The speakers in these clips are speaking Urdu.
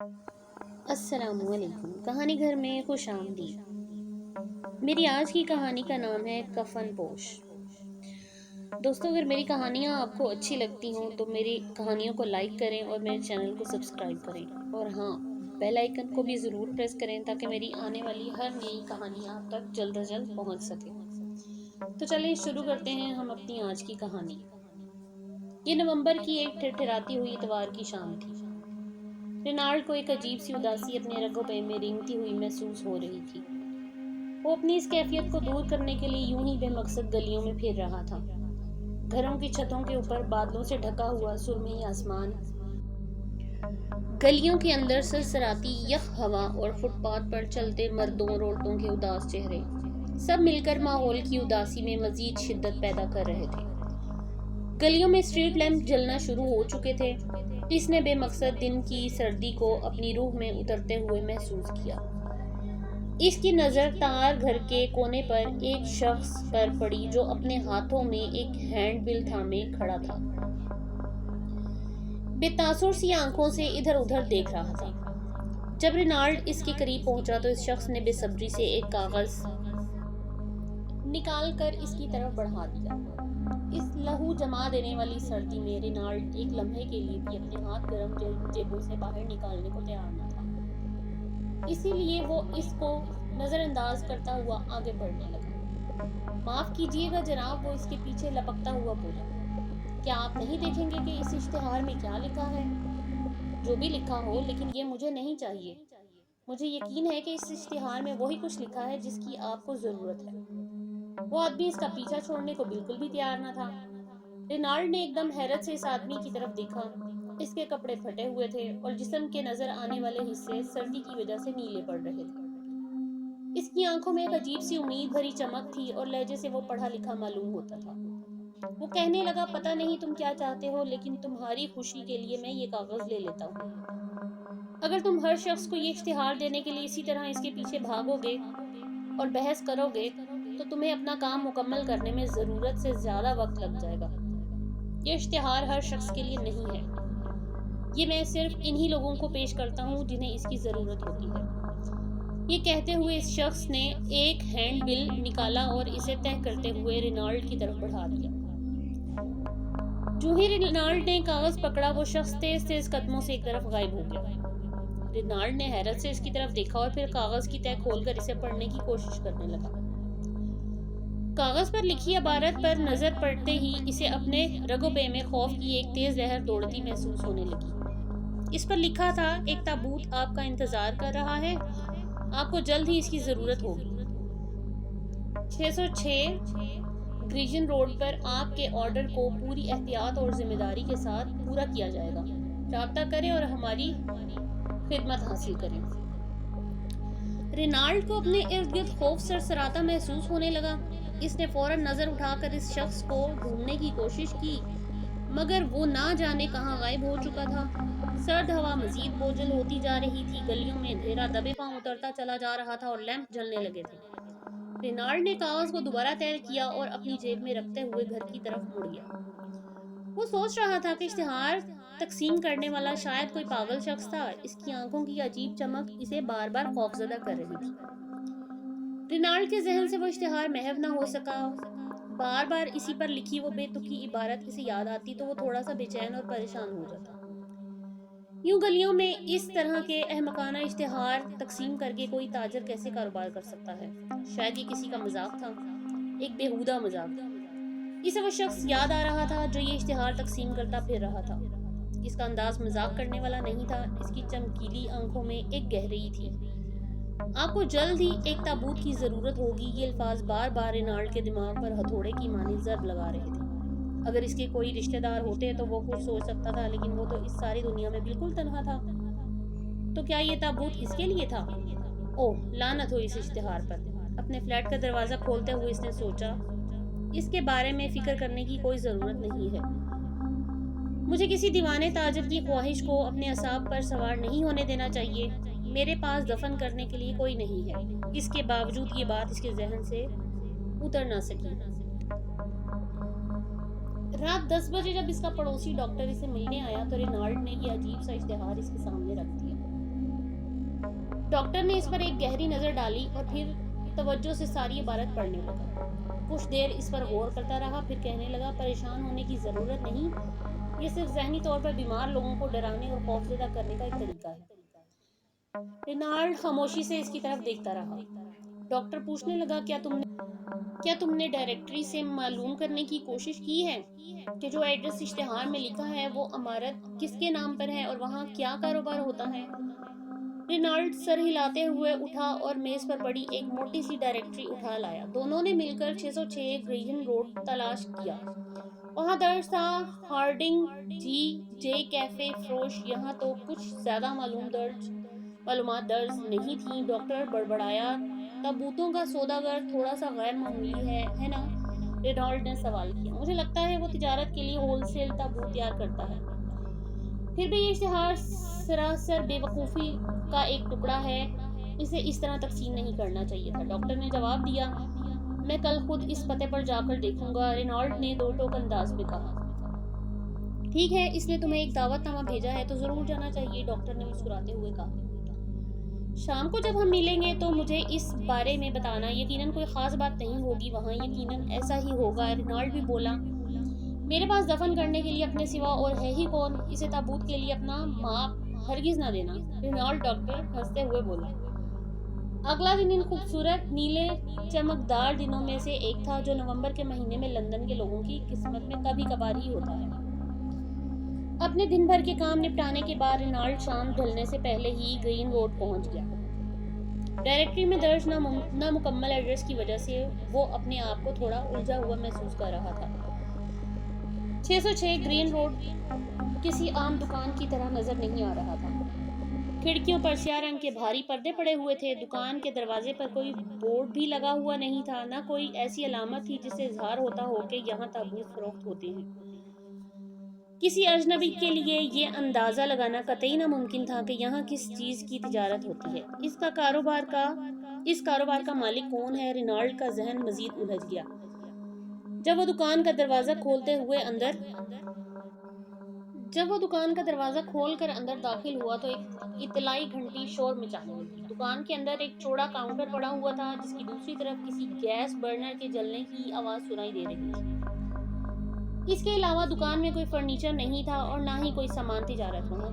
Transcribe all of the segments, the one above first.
السلام علیکم، کہانی گھر میں خوش آمدید۔ میری آج کی کہانی کا نام ہے کفن پوش۔ دوستو، اگر میری کہانیاں آپ کو اچھی لگتی ہوں تو میری کہانیوں کو لائک کریں اور میرے چینل کو سبسکرائب کریں، اور ہاں، بیل آئیکن کو بھی ضرور پریس کریں تاکہ میری آنے والی ہر نئی کہانی آپ تک جلد از جلد پہنچ سکے۔ تو چلیں شروع کرتے ہیں ہم اپنی آج کی کہانی۔ یہ نومبر کی ایک ٹھٹھراتی ہوئی اتوار کی شام تھی۔ رینالڈ کو ایک عجیب سی اداسی اپنے رگوں پہ رینگتی ہوئی محسوس ہو رہی تھی۔ وہ اپنی اس کیفیت کو دور کرنے کے لیے یوں ہی بے مقصد گلیوں میں پھر رہا تھا۔ گھروں کی چھتوں کے اوپر بادلوں سے ڈھکا ہوا سرمئی آسمان، گلیوں کے اندر سرسراتی یخ ہوا اور فٹ پاتھ پر چلتے مردوں اور عورتوں کے اداس چہرے، سب مل کر ماحول کی اداسی میں مزید شدت پیدا کر رہے تھے۔ گلیوں میں اسٹریٹ لیمپ جلنا شروع ہو چکے تھے۔ اس نے بے مقصد دن کی سردی کو اپنی روح میں اترتے ہوئے محسوس کیا۔ اس کی نظر تار گھر کے کونے پر ایک شخص پر پڑی جو اپنے ہاتھوں میں ایک ہینڈ بل تھامے کھڑا تھا۔ بے تاثر سی آنکھوں سے ادھر ادھر دیکھ رہا تھا۔ جب رینالڈ اس کے قریب پہنچا تو اس شخص نے بے صبری سے ایک کاغذ نکال کر اس کی طرف بڑھا دیا۔ اس لہو جما دینے والی سردی میں رینالڈ ایک لمحے کے لیے بھی اپنے ہاتھ گرم جیبوں سے باہر نکالنے کو تیار نہ تھا۔ اسی لیے وہ اس کو نظر انداز کرتا ہوا آگے بڑھنے لگا۔ معاف کیجیے گا جناب، وہ اس کے پیچھے لپکتا ہوا بولا۔ کیا آپ نہیں دیکھیں گے کہ اس اشتہار میں کیا لکھا ہے؟ جو بھی لکھا ہو، لیکن یہ مجھے نہیں چاہیے۔ مجھے یقین ہے کہ اس اشتہار میں وہی کچھ لکھا ہے جس کی آپ کو ضرورت ہے۔ وہ آدمی اس کا پیچھا چھوڑنے کو بالکل بھی تیار نہ تھا۔ رینالڈ نے ایک دم حیرت سے اس آدمی کی طرف دیکھا۔ اس کے کپڑے پھٹے ہوئے تھے اور جسم کے نظر آنے والے حصے سردی کی وجہ سے نیلے پڑ رہے تھے۔ اس کی آنکھوں میں ایک عجیب سی امید بھری چمک تھی اور لہجے سے وہ پڑھا لکھا معلوم ہوتا تھا۔ وہ کہنے لگا، پتہ نہیں تم کیا چاہتے ہو، لیکن تمہاری خوشی کے لیے میں یہ کاغذ لے لیتا ہوں۔ اگر تم ہر شخص کو یہ اشتہار دینے کے لیے اسی طرح اس کے پیچھے بھاگو گے اور بحث کرو گے تو تمہیں اپنا کام مکمل کرنے میں ضرورت سے زیادہ وقت لگ جائے گا۔ یہ اشتہار ہر شخص کے لیے نہیں ہے۔ یہ میں صرف انہی لوگوں کو پیش کرتا ہوں جنہیں اس کی ضرورت ہوتی ہے۔ یہ کہتے ہوئے اس شخص نے ایک ہینڈ بل نکالا اور اسے تہہ کرتے ہوئے رینالڈ کی طرف بڑھا دیا۔ جو ہی رینالڈ نے کاغذ پکڑا، وہ شخص تیز تیز قدموں سے ایک طرف غائب ہو گیا۔ رینالڈ نے حیرت سے اس کی طرف دیکھا اور پھر کاغذ کی تہہ کھول کر اسے پڑھنے کی کوشش کرنے لگا۔ کاغذ پر لکھی عبارت پر نظر پڑتے ہی اسے اپنے رگوں پہ میں خوف کی ایک تیز لہر دوڑتی محسوس ہونے لگی۔ اس پر لکھا تھا، ایک تابوت آپ کا انتظار کر رہا ہے، آپ کو جلد ہی اس کی ضرورت ہوگی۔ 606 گریجن روڈ پر آپ کے آرڈر کو پوری احتیاط اور ذمہ داری کے ساتھ پورا کیا جائے گا۔ رابطہ کریں اور ہماری خدمت حاصل کریں۔ رینالڈ کو اپنے ارد گرد خوف سرسراتا محسوس ہونے لگا۔ اس نے فوراً نظر اٹھا کر اس شخص کو ڈھونڈنے کی کوشش کی، مگر وہ نہ جانے کہاں غائب ہو چکا تھا۔ سرد ہوا مزید بوجھل ہوتی جا رہی تھی، گلیوں میں اندھیرا دبے پاؤں اترتا چلا جا رہا تھا اور لیمپ جلنے لگے تھے۔ رینالڈ نے کاغذ کو دوبارہ تہہ کیا اور اپنی جیب میں رکھتے ہوئے گھر کی طرف مڑ گیا۔ وہ سوچ رہا تھا کہ اشتہار تقسیم کرنے والا شاید کوئی پاگل شخص تھا۔ اس کی آنکھوں کی عجیب چمک اسے بار بار خوفزدہ کر رہی تھی۔ رینالڈ کے ذہن سے وہ اشتہار محو نہ ہو سکا۔ بار بار اسی پر لکھی وہ بے تکی عبارت اسے یاد آتی تو وہ تھوڑا سا بے چین اور پریشان ہو جاتا۔ یوں گلیوں میں اس طرح کے احمقانہ اشتہار تقسیم کر کے کوئی تاجر کیسے کاروبار کر سکتا ہے؟ شاید یہ کسی کا مذاق تھا، ایک بیہودہ مذاق۔ اسے وہ شخص یاد آ رہا تھا جو یہ اشتہار تقسیم کرتا پھر رہا تھا۔ اس کا انداز مذاق کرنے والا نہیں تھا، اس کی چمکیلی آنکھوں میں ایک گہرائی تھی۔ آپ کو جلد ہی ایک تابوت کی ضرورت ہوگی، یہ الفاظ بار بار رینالڈ کے دماغ پر ہتھوڑے کی مانند ضرب لگا رہے تھے۔ اگر اس کے کوئی رشتہ دار ہوتے تو وہ کچھ سوچ سکتا تھا، لیکن وہ تو اس ساری دنیا میں بالکل تنہا تھا۔ تو کیا یہ تابوت اس کے لیے تھا؟ اوہ، لعنت ہو اس اشتہار پر! اپنے فلیٹ کا دروازہ کھولتے ہوئے اس نے سوچا، اس کے بارے میں فکر کرنے کی کوئی ضرورت نہیں ہے۔ مجھے کسی دیوانے تاجر کی خواہش کو اپنے اعصاب پر سوار نہیں ہونے دینا چاہیے۔ میرے پاس دفن کرنے کے لیے کوئی نہیں ہے۔ اس کے باوجود یہ بات اس کے ذہن سے اتر نہ سکی۔ رات 10 بجے جب اس کا پڑوسی ڈاکٹر اسے ملنے آیا تو رینالڈ نے یہ عجیب سا اشتہار اس کے سامنے رکھ دیا۔ ڈاکٹر نے اس پر ایک گہری نظر ڈالی اور پھر توجہ سے ساری عبارت پڑھنے لگا۔ کچھ دیر اس پر غور کرتا رہا، پھر کہنے لگا، پریشان ہونے کی ضرورت نہیں، یہ صرف ذہنی طور پر بیمار لوگوں کو ڈرانے اور خوفزدہ کرنے کا ایک طریقہ ہے۔ رینالڈ خاموشی سے اس کی طرف دیکھتا رہا۔ ڈاکٹر پوچھنے لگا، کیا تم نے ڈائریکٹری سے معلوم کرنے کی کوشش کی ہے کہ جو ایڈریس اشتہار میں لکھا ہے وہ عمارت کس کے نام پر ہے اور وہاں کیا کاروبار ہوتا ہے؟ رینالڈ سر ہلاتے ہوئے اٹھا اور میز پر پڑی ایک موٹی سی ڈائریکٹری اٹھا لایا۔ دونوں نے مل کر 606 گریہن روڈ تلاش کیا۔ وہاں درج تھا ہارڈنگ جے کیفے فروش۔ یہاں تو کچھ زیادہ معلومات درج نہیں تھیں۔ ڈاکٹر بڑبڑایا، تابوتوں کا سوداگر تھوڑا سا غیر معمولی ہے نا؟ رینالڈ نے سوال کیا۔ مجھے لگتا ہے وہ تجارت کے لیے ہول سیل تابوت تیار کرتا ہے۔ پھر بھی یہ اشتہار سراسر بے وقوفی کا ایک ٹکڑا ہے، اسے اس طرح تقسیم نہیں کرنا چاہیے تھا۔ ڈاکٹر نے جواب دیا، میں کل خود اس پتے پر جا کر دیکھوں گا۔ رینالڈ نے دو ٹوک انداز میں کہا۔ ٹھیک ہے، اس نے تمہیں ایک دعوت نامہ بھیجا ہے تو ضرور جانا چاہیے، ڈاکٹر نے مسکراتے ہوئے کہا۔ شام کو جب ہم ملیں گے تو مجھے اس بارے میں بتانا، یقیناً کوئی خاص بات نہیں ہوگی وہاں، یقیناً ایسا ہی ہوگا۔ رینالڈ بھی بولا، میرے پاس دفن کرنے کے لیے اپنے سوا اور ہے ہی کون، اسے تابوت کے لیے اپنا ماپ ہرگز نہ دینا۔ رینالڈ ڈاکٹر ہنستے ہوئے بولا۔ اگلا دن ان خوبصورت نیلے چمکدار دنوں میں سے ایک تھا جو نومبر کے مہینے میں لندن کے لوگوں کی قسمت میں کبھی کبھار ہی ہوتا ہے۔ اپنے دن بھر کے کام نپٹانے کے بعد رینالڈ شام ڈھلنے سے پہلے ہی گرین روڈ پہنچ گیا۔ ڈائریکٹری میں درج نامکمل ایڈریس کی وجہ سے وہ اپنے آپ کو تھوڑا الجھا ہوا محسوس کر رہا تھا۔ 606 گرین روڈ کسی عام دکان کی طرح نظر نہیں آ رہا تھا۔ کھڑکیوں پر سیاہ رنگ کے بھاری پردے پڑے ہوئے تھے۔ دکان کے دروازے پر کوئی بورڈ بھی لگا ہوا نہیں تھا، نہ کوئی ایسی علامت تھی جس سے اظہار ہوتا ہو کہ یہاں تابوت فروخت ہوتے ہیں۔ کسی اجنبی کے لیے یہ اندازہ لگانا قطعی ناممکن تھا کہ یہاں کس چیز کی تجارت ہوتی ہے۔ اس کاروبار کا مالک کون ہے؟ رینالڈ کا ذہن مزید الجھ گیا۔ جب وہ دکان کا دروازہ کھول کر اندر داخل ہوا تو ایک اطلاعی گھنٹی شور مچانے لگی۔ دکان کے اندر ایک چوڑا کاؤنٹر پڑا ہوا تھا جس کی دوسری طرف کسی گیس برنر کے جلنے کی آواز سنائی دے رہی تھی۔ اس کے علاوہ دکان میں کوئی فرنیچر نہیں تھا اور نہ ہی کوئی سامان تجارت وہاں۔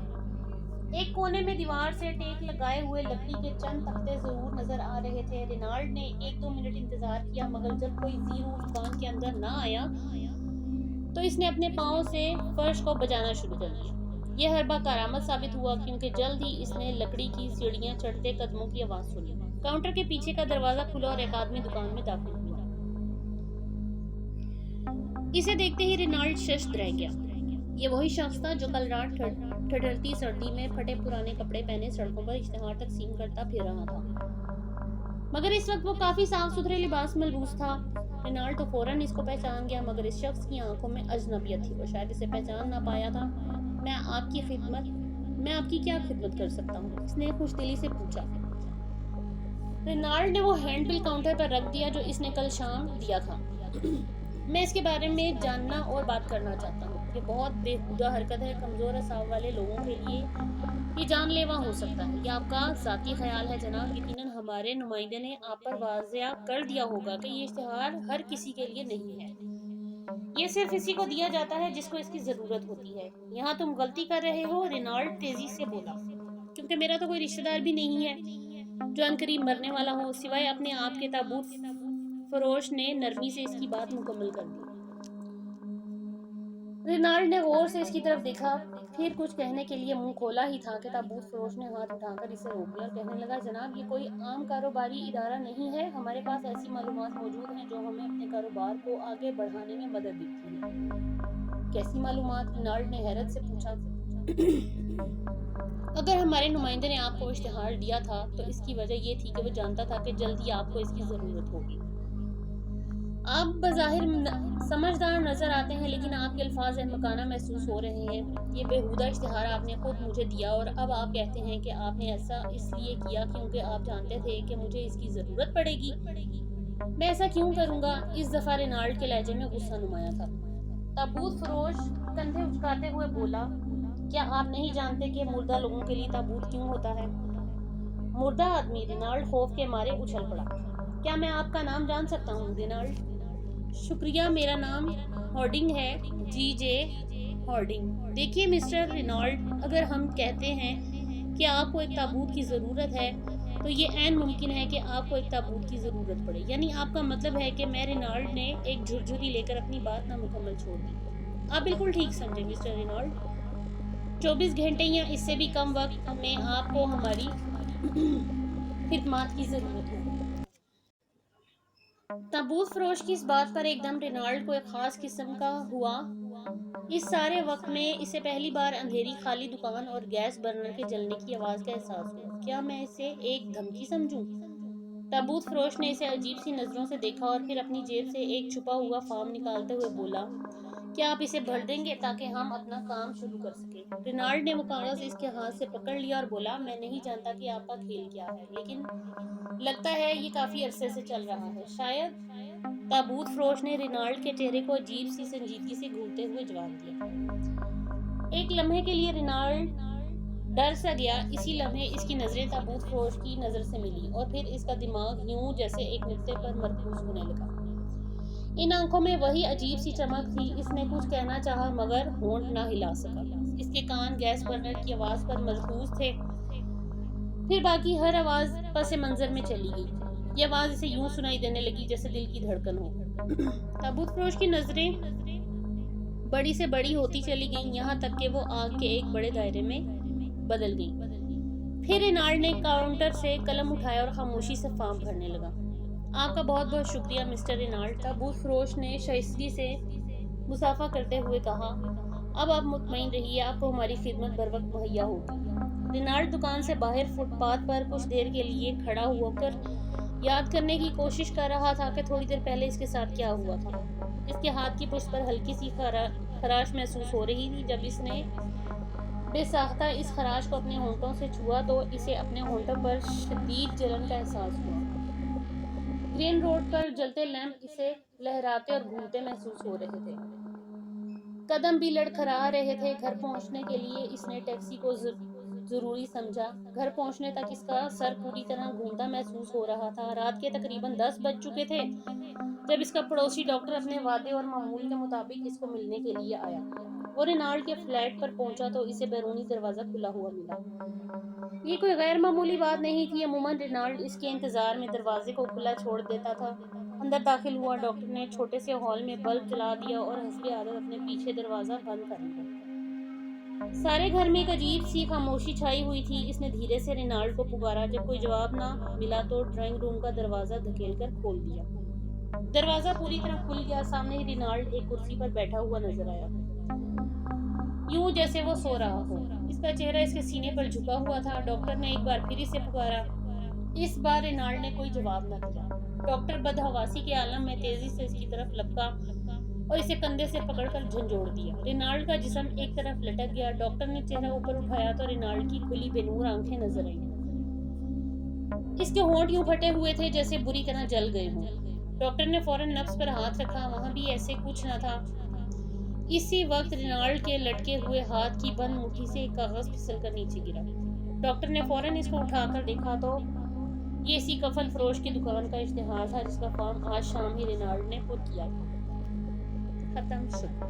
ایک کونے میں دیوار سے ٹیک لگائے ہوئے لکڑی کے چند تختے ضرور نظر آ رہے تھے۔ رینالڈ نے 1-2 منٹ انتظار کیا مگر جب کوئی زیرو دکان کے اندر نہ آیا تو اس نے اپنے پاؤں سے فرش کو بجانا شروع کر دیا۔ یہ حربہ کارآمد ثابت ہوا کیونکہ جلد ہی اس نے لکڑی کی سیڑھیاں چڑھتے قدموں کی آواز سنی۔ کاؤنٹر کے پیچھے کا دروازہ کھلا اور ایک آدمی دکان میں داخل ہوا۔ اسے دیکھتے ہی رینالڈ ششدر رہ گیا۔ یہ وہی شخص تھا جو کل رات ٹھٹھرتی سردی میں پھٹے پرانے کپڑے پہنے سڑکوں پر اشتہار تقسیم کرتا پھر رہا تھا، مگر اس وقت وہ کافی صاف ستھرے لباس ملبوس تھا۔ رینالڈ تو فوراً اس کو پہچان گیا مگر اس شخص کی آنکھوں میں اجنبیت تھی، وہ شاید اسے پہچان نہ پایا تھا۔ میں آپ کی کیا خدمت کر سکتا ہوں؟ اس نے خوش دلی سے پوچھا۔ رینالڈ نے وہ ہینڈ بل کاؤنٹر پر رکھ دیا جو اس نے کل شام دیا تھا۔ میں اس کے بارے میں جاننا اور بات کرنا چاہتا ہوں۔ یہ بہت بےہودہ حرکت ہے، کمزور اعصاب والے لوگوں کے لیے یہ جان لیوا ہو سکتا ہے۔ یہ آپ کا ذاتی خیال ہے جناب، یقیناً ہمارے نمائندے نے آپ پر واضح کر دیا ہوگا کہ یہ اشتہار ہر کسی کے لیے نہیں ہے، یہ صرف اسی کو دیا جاتا ہے جس کو اس کی ضرورت ہوتی ہے۔ یہاں تم غلطی کر رہے ہو، رینالڈ تیزی سے بولا، کیونکہ میرا تو کوئی رشتہ دار بھی نہیں ہے جو عنقریب مرنے والا ہو، سوائے اپنے آپ کے تابوت فروش نے نرمی سے اس کی بات مکمل کر دی۔ رینالڈ نے غور سے اس کی طرف دیکھا، پھر کچھ کہنے کے لیے منہ کھولا ہی تھا کہ تابوت فروش نے ہاتھ اٹھا کر اسے روک لیا اور کہنے لگا، جناب یہ کوئی عام کاروباری ادارہ نہیں ہے، ہمارے پاس ایسی معلومات موجود ہیں جو ہمیں اپنے کاروبار کو آگے بڑھانے میں مدد دیتی ہیں۔ کیسی معلومات؟ رینالڈ نے حیرت سے پوچھا۔ اگر ہمارے نمائندے نے آپ کو اشتہار دیا تھا تو اس کی وجہ یہ تھی کہ وہ جانتا تھا کہ جلد ہی آپ کو اس کی ضرورت ہوگی۔ آپ بظاہر سمجھدار نظر آتے ہیں لیکن آپ کے الفاظ احمقانہ محسوس ہو رہے ہیں۔ یہ بیہودہ اشتہار آپ نے خود مجھے دیا اور اب آپ کہتے ہیں کہ آپ نے ایسا اس لیے کیا کیونکہ آپ جانتے تھے کہ مجھے اس کی ضرورت پڑے گی۔ میں ایسا کیوں کروں گا؟ اس دفعہ رینالڈ کے لہجے میں غصہ نمایاں تھا۔ تابوت فروش کندھے اچکاتے ہوئے بولا، کیا آپ نہیں جانتے کہ مردہ لوگوں کے لیے تابوت کیوں ہوتا ہے؟ مردہ آدمی رینالڈ خوف کے مارے اچھل پڑا۔ کیا میں آپ کا نام جان سکتا ہوں رینالڈ؟ شکریہ، میرا نام ہارڈنگ ہے، جی جے ہارڈنگ۔ دیکھیے مسٹر رینالڈ، اگر ہم کہتے ہیں کہ آپ کو ایک تابوت کی ضرورت ہے تو یہ عین ممکن ہے کہ آپ کو ایک تابوت کی ضرورت پڑے۔ یعنی آپ کا مطلب ہے کہ میں رینالڈ نے ایک جھرجھری لے کر اپنی بات نامکمل چھوڑ دی۔ آپ بالکل ٹھیک سمجھے مسٹر رینالڈ، 24 گھنٹے یا اس سے بھی کم وقت میں آپ کو ہماری خدمات کی ضرورت ہے۔ تابوت فروش کی اس بات پر ایک دم رینالڈ کو ایک خاص قسم کا ہوا۔ اس سارے وقت میں اسے پہلی بار اندھیری خالی دکان اور گیس برنر کے جلنے کی آواز کا احساس ہوا۔ کیا میں اسے ایک دھمکی سمجھوں؟ تابوت فروش نے اسے عجیب سی نظروں سے دیکھا اور پھر اپنی جیب سے ایک چھپا ہوا فارم نکالتے ہوئے بولا، کیا آپ اسے بھر دیں گے تاکہ ہم اپنا کام شروع کر سکیں؟ رینالڈ نے وہ کاغذ اس کے ہاتھ سے پکڑ لیا اور بولا، میں نہیں جانتا کہ آپ کا کھیل کیا ہے، لیکن لگتا ہے یہ کافی عرصے سے چل رہا ہے، شاید۔ تابوت فروش نے رینالڈ کے چہرے کو عجیب سی سنجیدگی سے گھورتے ہوئے جواب دیا۔ ایک لمحے کے لیے رینالڈ ڈر سا گیا۔ اسی لمحے اس کی نظریں تابوت فروش کی نظر سے ملی اور پھر اس کا دماغ یوں جیسے ایک نقطے پر مرکوز ہونے لگا۔ ان آنکھوں میں وہی عجیب سی چمک تھی۔ اس نے کچھ کہنا چاہا مگر ہونٹ نہ ہلا سکا۔ اس کے کان گیس برنر کی آواز پر مرکوز تھے، پھر باقی ہر آواز پس منظر میں چلی گئی۔ یہ آواز اسے یوں سنائی دینے لگی جیسے دل کی دھڑکن ہو۔ تابوت فروش کی نظریں بڑی سے بڑی ہوتی چلی گئیں، یہاں تک کہ وہ آگ کے ایک بڑے دائرے میں بدل گئیں۔ پھر رینالڈ نے کاؤنٹر سے قلم اٹھایا اور خاموشی سے فارم بھرنے لگا۔ آپ کا بہت بہت شکریہ مسٹر رینالڈ، تابوت فروش نے شائستگی سے مصافحہ کرتے ہوئے کہا۔ اب آپ مطمئن رہیے، آپ کو ہماری خدمت بر وقت مہیا ہوگی۔ رینالڈ دکان سے باہر فٹ پاتھ پر کچھ دیر کے لیے کھڑا ہو کر یاد کرنے کی کوشش کر رہا تھا کہ تھوڑی دیر پہلے اس کے ساتھ کیا ہوا تھا۔ اس کے ہاتھ کی پشت پر ہلکی سی خراش محسوس ہو رہی تھی۔ جب اس نے بے ساختہ اس خراش کو اپنے ہونٹوں سے چھوا تو اسے اپنے ہونٹوں پر شدید جلن کا احساس ہوا۔ گرین روڈ پر جلتے لیمپ اسے لہراتے اور گھومتے محسوس ہو رہے تھے۔ قدم بھی لڑکھڑا رہے تھے۔ گھر پہنچنے کے لیے اس نے ٹیکسی کو ضروری سمجھا۔ گھر پہنچنے تک اس کا سر پوری طرح گھومتا محسوس ہو رہا تھا۔ رات کے تقریباً 10 بج چکے تھے جب اس کا پڑوسی ڈاکٹر اپنے وعدے اور معمول کے مطابق اس کو ملنے کے لیے آیا۔ وہ رینالڈ کے فلیٹ پر پہنچا تو اسے بیرونی دروازہ کھلا ہوا ملا۔ یہ کوئی غیر معمولی بات نہیں تھی۔ عموماً رینالڈ اس کے انتظار میں دروازے کو کھلا چھوڑ دیتا تھا۔ اندر داخل ہوا۔ ڈاکٹر نے چھوٹے سے ہال میں بلب جلا دیا اور حسب عادت اپنے پیچھے دروازہ بند کر لیا۔ سارے گھر میں ایک عجیب سی خاموشی چھائی ہوئی تھی۔ اس نے دھیرے سے رینالڈ کو پکارا۔ جب کوئی جواب نہ ملا تو ڈرائنگ روم کا دروازہ دھکیل کر کھول دیا۔ دروازہ پوری طرح کھل گیا۔ سامنے ہی رینالڈ ایک کرسی پر بیٹھا ہوا نظر آیا، یوں جیسے وہ سو رہا ہو۔ اس کا چہرہ اس کے سینے پر جھکا ہوا تھا۔ ڈاکٹر نے ایک بار پھر اسے پکارا۔ اس بار رینالڈ نے کوئی جواب نہ دیا۔ ڈاکٹر بدحواسی کے عالم میں تیزی سے اس کی طرف لپکا اور اسے کندھے سے پکڑ کر جھنجھوڑ دیا۔ رینالڈ کا جسم ایک طرف لٹک گیا۔ ڈاکٹر نے چہرہ اوپر اٹھایا تو رینالڈ کی کھلی بے نور آنکھیں نظر آئیں۔ اس کے ہونٹ یوں پھٹے ہوئے تھے جیسے بری طرح جل گئے ہوں۔ ڈاکٹر نے فوراً نبض پر ہاتھ رکھا، وہاں بھی ایسے کچھ نہ تھا۔ اسی وقت رینالڈ کے لٹکے ہوئے ہاتھ کی بند مٹھی سے ایک کاغذ پھسل کر نیچے گرا۔ ڈاکٹر نے فوراً اس کو اٹھا کر دیکھا تو یہ اسی کفن فروش کی دکان کا اشتہار تھا جس کا فارم آج شام ہی رینالڈ نے پر کیا تھا۔ ختم شد۔